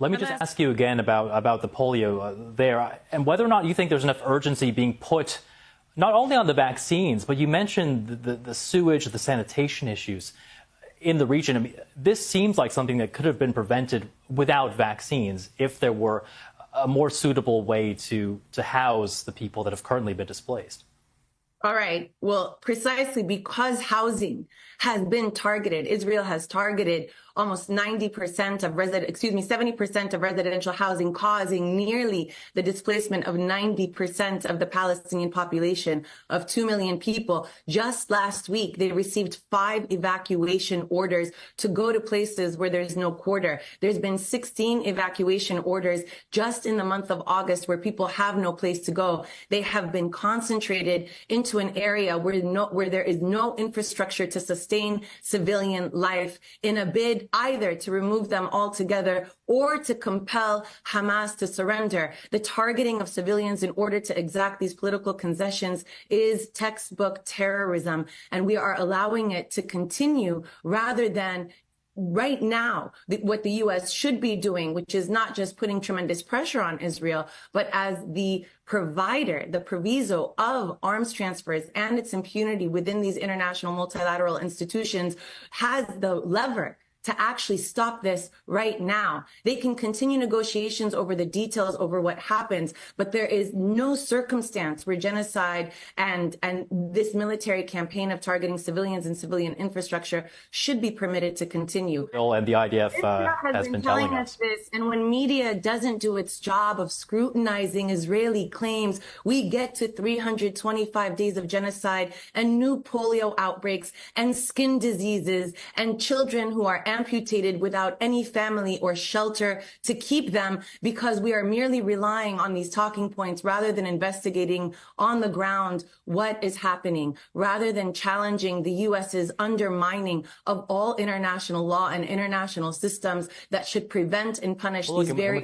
Let me just ask you again about the polio there, and whether or not you think there's enough urgency being put not only on the vaccines, but you mentioned the sewage, the sanitation issues in the region. I mean, this seems like something that could have been prevented without vaccines if there were a more suitable way to house the people that have currently been displaced. All right. Well, precisely because housing has been targeted, Israel has targeted almost 70% of residential housing, causing nearly the displacement of 90% of the Palestinian population of 2 million people. Just last week, they received 5 evacuation orders to go to places where there's no quarter. There's been 16 evacuation orders just in the month of August where people have no place to go. They have been concentrated into an area where there is no infrastructure to sustain civilian life in a bid either to remove them altogether or to compel Hamas to surrender. The targeting of civilians in order to exact these political concessions is textbook terrorism, and we are allowing it to continue rather than right now, what the U.S. should be doing, which is not just putting tremendous pressure on Israel, but as the provider, the proviso of arms transfers and its impunity within these international multilateral institutions, has the lever to actually stop this right now. They can continue negotiations over the details over what happens, but there is no circumstance where genocide and this military campaign of targeting civilians and civilian infrastructure should be permitted to continue. And the IDF has been telling us this, and when media doesn't do its job of scrutinizing Israeli claims, we get to 325 days of genocide and new polio outbreaks and skin diseases and children who are amputated without any family or shelter to keep them because we are merely relying on these talking points rather than investigating on the ground what is happening, rather than challenging the U.S.'s undermining of all international law and international systems that should prevent and punish these very...